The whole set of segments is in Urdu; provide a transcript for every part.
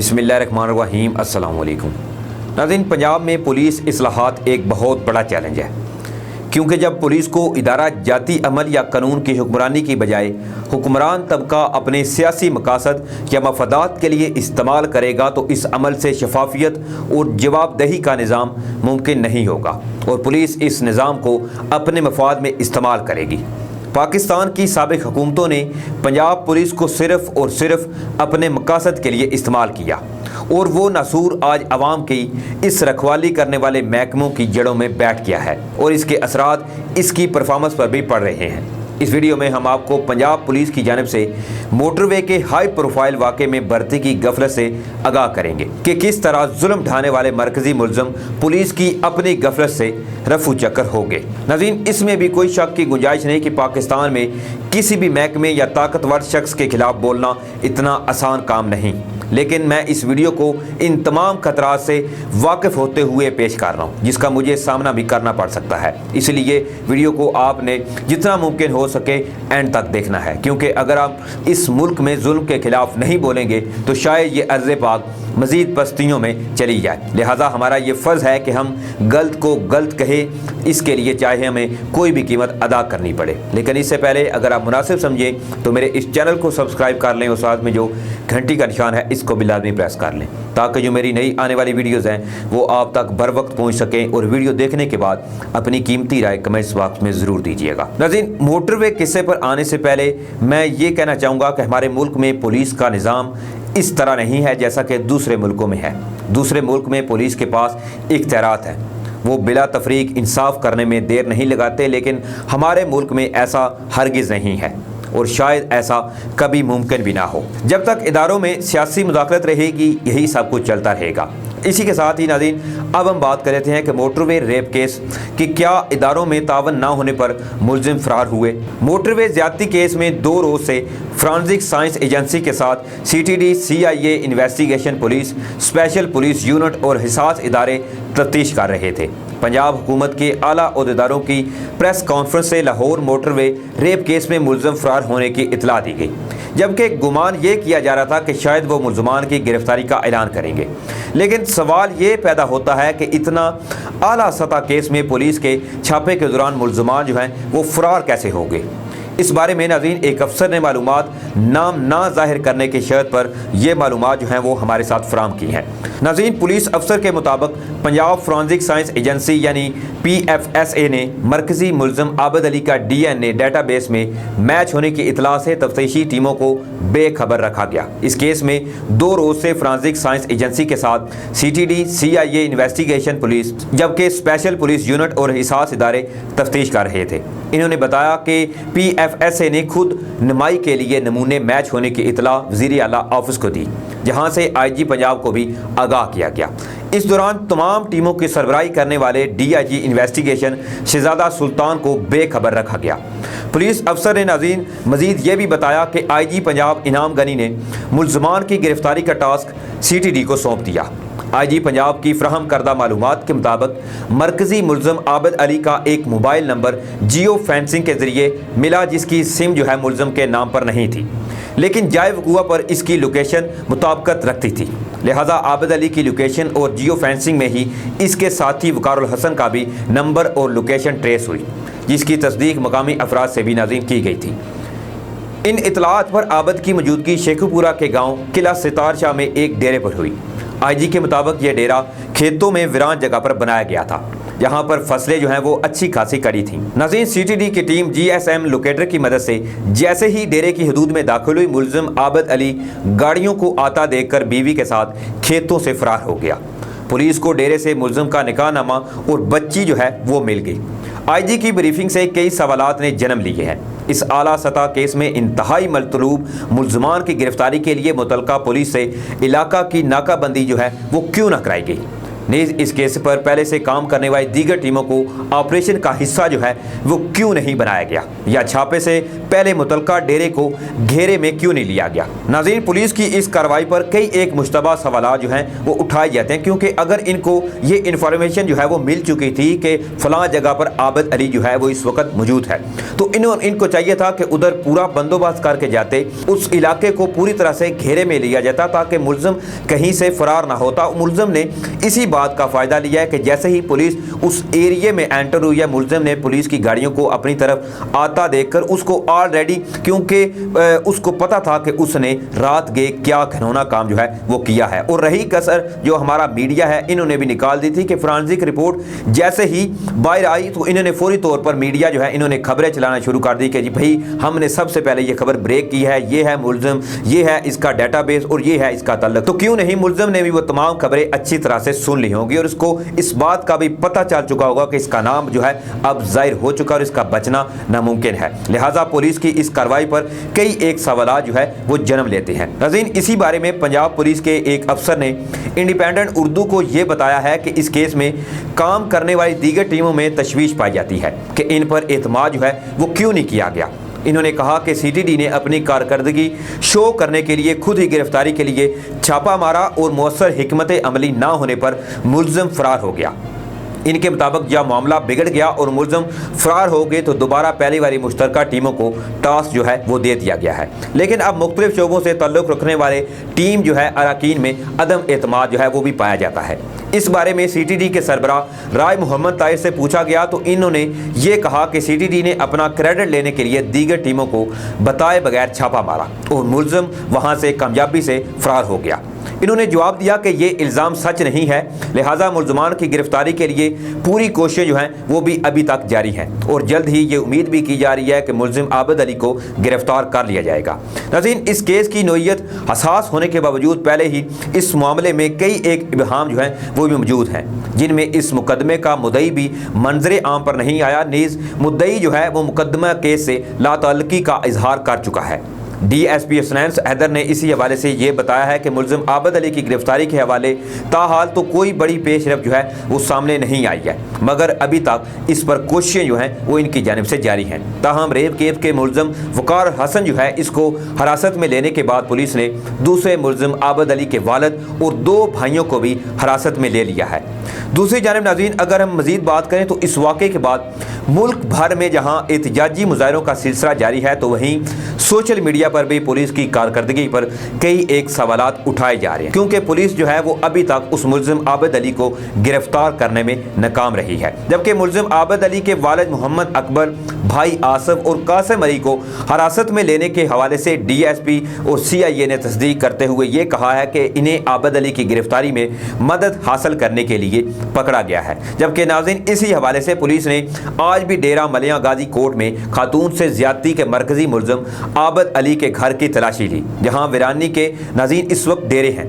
بسم اللہ الرحمن الرحیم۔ السلام علیکم ناظرین، پنجاب میں پولیس اصلاحات ایک بہت بڑا چیلنج ہے، کیونکہ جب پولیس کو ادارہ جاتی عمل یا قانون کی حکمرانی کی بجائے حکمران طبقہ اپنے سیاسی مقاصد یا مفادات کے لیے استعمال کرے گا تو اس عمل سے شفافیت اور جواب دہی کا نظام ممکن نہیں ہوگا اور پولیس اس نظام کو اپنے مفاد میں استعمال کرے گی۔ پاکستان کی سابق حکومتوں نے پنجاب پولیس کو صرف اور صرف اپنے مقاصد کے لیے استعمال کیا اور وہ ناسور آج عوام کی اس رکھوالی کرنے والے محکموں کی جڑوں میں بیٹھ گیا ہے اور اس کے اثرات اس کی پرفارمنس پر بھی پڑ رہے ہیں۔ اس ویڈیو میں ہم آپ کو پنجاب پولیس کی جانب سے موٹر وے کے ہائی پروفائل واقعے میں بھرتی کی غفلت سے آگاہ کریں گے کہ کس طرح ظلم ڈھانے والے مرکزی ملزم پولیس کی اپنی غفلت سے رفو چکر ہو گئے۔ ناظرین، اس میں بھی کوئی شک کی گنجائش نہیں کہ پاکستان میں کسی بھی محکمے یا طاقتور شخص کے خلاف بولنا اتنا آسان کام نہیں، لیکن میں اس ویڈیو کو ان تمام خطرات سے واقف ہوتے ہوئے پیش کر رہا ہوں جس کا مجھے سامنا بھی کرنا پڑ سکتا ہے۔ اس لیے ویڈیو کو آپ نے جتنا ممکن ہو سکے اینڈ تک دیکھنا ہے، کیونکہ اگر آپ اس ملک میں ظلم کے خلاف نہیں بولیں گے تو شاید یہ ارض پاک مزید پستیوں میں چلی جائے۔ لہٰذا ہمارا یہ فرض ہے کہ ہم غلط کو غلط کہیں، اس کے لیے چاہے ہمیں کوئی بھی قیمت ادا کرنی پڑے۔ لیکن اس سے پہلے اگر آپ مناسب سمجھیں تو میرے اس چینل کو سبسکرائب کر لیں اور ساتھ میں جو گھنٹی کا نشان ہے اس کو بھی لازمی پریس کر لیں تاکہ جو میری نئی آنے والی ویڈیوز ہیں وہ آپ تک بر وقت پہنچ سکیں، اور ویڈیو دیکھنے کے بعد اپنی قیمتی رائے کمنٹس باکس میں ضرور دیجیے گا۔ ناظرین، موٹر وے قصے پر آنے سے پہلے میں یہ کہنا چاہوں گا کہ ہمارے ملک میں پولیس کا نظام اس طرح نہیں ہے جیسا کہ دوسرے ملکوں میں ہے۔ دوسرے ملک میں پولیس کے پاس اختیارات ہیں، وہ بلا تفریق انصاف کرنے میں دیر نہیں لگاتے، لیکن ہمارے ملک میں ایسا ہرگز نہیں ہے اور شاید ایسا کبھی ممکن بھی نہ ہو۔ جب تک اداروں میں سیاسی مداخلت رہے گی یہی سب کچھ چلتا رہے گا۔ اسی کے ساتھ ہی ناظرین، اب ہم بات کر لیتے ہیں کہ موٹر وے ریپ کیس کہ کیا اداروں میں تعاون نہ ہونے پر ملزم فرار ہوئے۔ موٹر وے زیادتی کیس میں 2 روز سے فرانزک سائنس ایجنسی کے ساتھ CTD CIA investigation police, special police unit اور حساس ادارے تفتیش کر رہے تھے۔ پنجاب حکومت کے اعلیٰ عہدیداروں کی پریس کانفرنس سے لاہور موٹر وے ریپ کیس میں ملزم فرار ہونے کی اطلاع دی گئی، جبکہ گمان یہ کیا جا رہا تھا کہ شاید وہ ملزمان کی گرفتاری کا اعلان کریں گے۔ لیکن سوال یہ پیدا ہوتا ہے کہ اتنا اعلیٰ سطح کیس میں پولیس کے چھاپے کے دوران ملزمان جو ہیں وہ فرار کیسے ہو گئے۔ اس بارے میں ناظرین ایک افسر نے معلومات نام نہ ظاہر کرنے کی شرط پر یہ معلومات جو ہیں وہ ہمارے ساتھ فراہم کی ہیں۔ ناظرین، پولیس افسر کے مطابق پنجاب فرانزک سائنس ایجنسی یعنی PFSA نے مرکزی ملزم عابد علی کا DNA ڈیٹا بیس میں میچ ہونے کی اطلاع سے تفتیشی ٹیموں کو بے خبر رکھا گیا۔ اس کیس میں 2 روز سے فرانزک سائنس ایجنسی کے ساتھ CTD CIA انویسٹیگیشن پولیس جبکہ اسپیشل پولیس یونٹ اور حساس ادارے تفتیش کر رہے تھے۔ انہوں نے بتایا کہ PFSA نے خود نمائی کے لیے نمونے میچ ہونے کی اطلاع وزیر اعلیٰ آفس کو دی، جہاں سے IG پنجاب کو بھی آگاہ کیا گیا۔ اس دوران تمام ٹیموں کی سربراہی کرنے والے DIG انویسٹیگیشن شہزادہ سلطان کو بے خبر رکھا گیا۔ پولیس افسر نے ناظرین مزید یہ بھی بتایا کہ IG پنجاب انعام غنی نے ملزمان کی گرفتاری کا ٹاسک CTD کو سونپ دیا۔ IG پنجاب کی فراہم کردہ معلومات کے مطابق مرکزی ملزم عابد علی کا ایک موبائل نمبر جیو فینسنگ کے ذریعے ملا جس کی سم جو ہے ملزم کے نام پر نہیں تھی، لیکن جائے وقوع پر اس کی لوکیشن مطابقت رکھتی تھی۔ لہٰذا عابد علی کی لوکیشن اور جیو فینسنگ میں ہی اس کے ساتھی وقار الحسن کا بھی نمبر اور لوکیشن ٹریس ہوئی، جس کی تصدیق مقامی افراد سے بھی ناظرین کی گئی تھی۔ ان اطلاعات پر عابد کی موجودگی شیخو پورہ کے گاؤں قلعہ ستار شاہ میں ایک ڈیرے پر ہوئی۔ IG کے مطابق یہ ڈیرا کھیتوں میں ویران جگہ پر بنایا گیا تھا، جہاں پر فصلیں جو ہیں وہ اچھی خاصی کڑی تھیں۔ ناظرین، CTD کی ٹیم GSM لوکیٹر کی مدد سے جیسے ہی ڈیرے کی حدود میں داخل ہوئی، ملزم عابد علی گاڑیوں کو آتا دیکھ کر بیوی کے ساتھ کھیتوں سے فرار ہو گیا۔ پولیس کو ڈیرے سے ملزم کا نکاح نامہ اور بچی جو ہے وہ مل گئی۔ IG کی بریفنگ سے کئی سوالات نے جنم لیے ہیں۔ اس اعلیٰ سطح کیس میں انتہائی مطلوب ملزمان کی گرفتاری کے لیے متعلقہ پولیس سے علاقہ کی ناکہ بندی جو ہے وہ کیوں نہ کرائی گئی؟ نیز اس کیس پر پہلے سے کام کرنے والی دیگر ٹیموں کو آپریشن کا حصہ جو ہے وہ کیوں نہیں بنایا گیا یا چھاپے سے پہلے متعلقہ ڈیرے کو گھیرے میں کیوں نہیں لیا گیا؟ ناظرین، پولیس کی اس کارروائی پر کئی ایک مشتبہ سوالات جو ہیں وہ اٹھائے جاتے ہیں، کیونکہ اگر ان کو یہ انفارمیشن جو ہے وہ مل چکی تھی کہ فلاں جگہ پر عابد علی جو ہے وہ اس وقت موجود ہے، تو ان کو چاہیے تھا کہ ادھر پورا بندوبست کر کے جاتے، اس علاقے کو پوری طرح سے گھیرے میں لیا جاتا تاکہ ملزم کہیں سے فرار نہ ہوتا۔ ملزم نے اسی بات کا فائدہ لیا ہے کہ جیسے ہی پولیس اس ایریے میں انٹر ہوئی ہے، ملزم نے پولیس کی گاڑیوں کو اپنی طرف آتا دیکھ کر اس کو آلریڈی، کیونکہ اس کو پتا تھا کہ اس نے رات گئے کیا گھنونا کام جو ہے وہ کیا ہے۔ اور رہی کسر جو ہمارا میڈیا ہے، انہوں نے بھی نکال دی تھی کہ فرانزک رپورٹ جیسے ہی باہر آئی تو انہوں نے فوری طور پر میڈیا جو ہے انہوں نے خبریں چلانا شروع کر دی کہ جی بھائی ہم نے سب سے پہلے یہ خبر بریک کی ہے، یہ ہے ملزم، یہ ہے اس کا ڈیٹا بیس اور یہ ہے اس کا تعلق۔ تو کیوں نہیں ملزم نے بھی وہ تمام خبریں اچھی طرح سے سن لی ہوں گی اور اس کو اس بات کا بھی پتہ چل چکا ہوگا کہ اس کا نام جو ہے اب ظاہر ہو چکا اور اس کا بچنا ناممکن ہے۔ لہٰذا پولیس کی اس کارروائی پر کئی ایک سوالات جو ہے وہ جنم لیتے ہیں۔ ناظرین، اسی بارے میں پنجاب پولیس کے ایک افسر نے انڈیپینڈنٹ اردو کو یہ بتایا ہے کہ اس کیس میں کام کرنے والی دیگر ٹیموں میں تشویش پائی جاتی ہے کہ ان پر اعتماد جو ہے وہ کیوں نہیں کیا گیا۔ انہوں نے کہا کہ سی ٹی ڈی نے اپنی کارکردگی شو کرنے کے لیے خود ہی گرفتاری کے لیے چھاپا مارا اور مؤثر حکمت عملی نہ ہونے پر ملزم فرار ہو گیا۔ ان کے مطابق جب معاملہ بگڑ گیا اور ملزم فرار ہو گئے تو دوبارہ پہلی والی مشترکہ ٹیموں کو ٹاسک جو ہے وہ دے دیا گیا ہے، لیکن اب مختلف شعبوں سے تعلق رکھنے والے ٹیم جو ہے اراکین میں عدم اعتماد جو ہے وہ بھی پایا جاتا ہے۔ اس بارے میں سی ٹی ڈی کے سربراہ رائے محمد طاہر سے پوچھا گیا تو انہوں نے یہ کہا کہ سی ٹی ڈی نے اپنا کریڈٹ لینے کے لیے دیگر ٹیموں کو بتائے بغیر چھاپا مارا اور ملزم وہاں سے کامیابی سے فرار ہو گیا۔ انہوں نے جواب دیا کہ یہ الزام سچ نہیں ہے، لہٰذا ملزمان کی گرفتاری کے لیے پوری کوششیں جو ہیں وہ بھی ابھی تک جاری ہیں اور جلد ہی یہ امید بھی کی جا رہی ہے کہ ملزم عابد علی کو گرفتار کر لیا جائے گا۔ ناظرین، اس کیس کی نوعیت حساس ہونے کے باوجود پہلے ہی اس معاملے میں کئی ایک ابہام جو ہیں وہ بھی موجود ہیں، جن میں اس مقدمے کا مدعی بھی منظر عام پر نہیں آیا، نیز مدعی جو ہے وہ مقدمہ کیس سے لا تعلقی کا اظہار کر چکا ہے۔ ڈی ایس پی اسنینس حیدر نے اسی حوالے سے یہ بتایا ہے کہ ملزم عابد علی کی گرفتاری کے حوالے تاحال تو کوئی بڑی پیش رفت جو ہے وہ سامنے نہیں آئی ہے، مگر ابھی تک اس پر کوششیں جو ہیں وہ ان کی جانب سے جاری ہیں۔ تاہم ریپ کیس کے ملزم وقار حسن جو ہے اس کو حراست میں لینے کے بعد پولیس نے دوسرے ملزم عابد علی کے والد اور 2 بھائیوں کو بھی حراست میں لے لیا ہے۔ دوسری جانب ناظرین، اگر ہم مزید بات کریں تو اس واقعے کے بعد ملک بھر میں جہاں احتجاجی مظاہروں کا سلسلہ جاری ہے تو وہیں سوشل میڈیا پر بھی پولیس کی کارکردگی پر کئی ایک سوالات اٹھائے جا رہے ہیں، کیونکہ پولیس جو ہے وہ ابھی تک اس ملزم عابد علی کو گرفتار کرنے میں ناکام رہی ہے، جبکہ ملزم عابد علی کے والد محمد اکبر، بھائی آصف اور قاسم علی کو حراست میں لینے کے حوالے سے ڈی ایس پی اور سی آئی اے نے تصدیق کرتے ہوئے یہ کہا ہے کہ انہیں عابد علی کی گرفتاری میں مدد حاصل کرنے کے لیے پکڑا گیا ہے۔ جبکہ ناظرین، اسی حوالے سے پولیس نے آج بھی ڈیرہ ملیاں غازی کوٹ میں خاتون سے زیادتی کے مرکزی ملزم عابد علی کے گھر کی تلاشی لی، جہاں ویرانی کے ناظرین اس وقت ڈیرے ہیں۔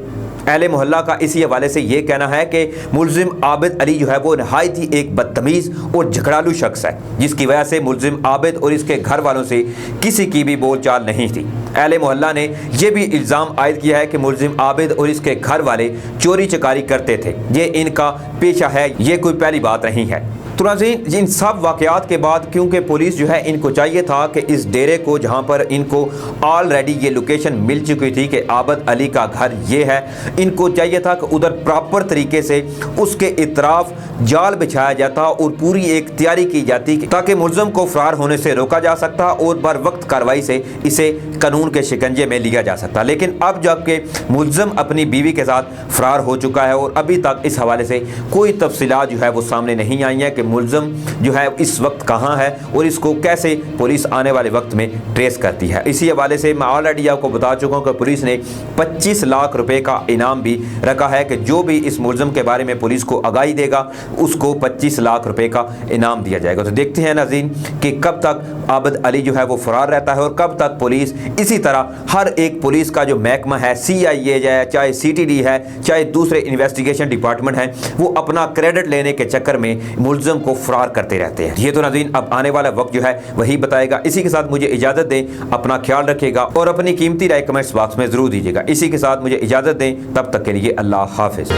اہل محلہ کا اسی حوالے سے یہ کہنا ہے کہ ملزم عابد علی جو ہے وہ نہایت ہی ایک بدتمیز اور جھگڑالو شخص ہے، جس کی وجہ سے ملزم عابد اور اس کے گھر والوں سے کسی کی بھی بول چال نہیں تھی۔ اہل محلہ نے یہ بھی الزام عائد کیا ہے کہ ملزم عابد اور اس کے گھر والے چوری چکاری کرتے تھے، یہ ان کا پیشہ ہے، یہ کوئی پہلی بات نہیں ہے۔ تو ناظرین، ان سب واقعات کے بعد کیونکہ پولیس جو ہے ان کو چاہیے تھا کہ اس ڈیرے کو جہاں پر ان کو آلریڈی یہ لوکیشن مل چکی تھی کہ عابد علی کا گھر یہ ہے، ان کو چاہیے تھا کہ ادھر پراپر طریقے سے اس کے اطراف جال بچھایا جاتا اور پوری ایک تیاری کی جاتی تاکہ ملزم کو فرار ہونے سے روکا جا سکتا اور بر وقت کارروائی سے اسے قانون کے شکنجے میں لیا جا سکتا۔ لیکن اب جب کہ ملزم اپنی بیوی کے ساتھ فرار ہو چکا ہے اور ابھی تک اس حوالے سے کوئی تفصیلات جو ہے وہ سامنے نہیں آئی ہیں کہ ملزم جو ہے اس وقت کہاں ہے اور اس کو کیسے پولیس آنے والے وقت میں ٹریس کرتی ہے۔ اسی حوالے سے میں آلریڈی آپ کو بتا چکا ہوں کہ پولیس نے 25 لاکھ روپے کا انعام بھی رکھا ہے کہ جو بھی اس ملزم کے بارے میں پولیس کو آگاہی دے گا اس کو 25 لاکھ روپے کا انعام دیا جائے گا۔ تو دیکھتے ہیں ناظرین کہ کب تک عابد علی جو ہے وہ فرار رہتا ہے اور کب تک پولیس اسی طرح ہر ایک پولیس کا جو محکمہ ہے، سی آئی اے ہے، چاہے سی ٹی ڈی ہے، چاہے دوسرے انویسٹیگیشن ڈپارٹمنٹ ہیں، وہ اپنا کریڈٹ لینے کے چکر میں ملزم کو فرار کرتے رہتے ہیں۔ یہ تو ناظرین اب آنے والا وقت جو ہے وہی بتائے گا۔ اسی کے ساتھ مجھے اجازت دیں، اپنا خیال رکھیے گا اور اپنی قیمتی رائے کمنٹس باکس میں ضرور دیجیے گا۔ اسی کے ساتھ مجھے اجازت دیں، تب تک کے لیے اللہ حافظ۔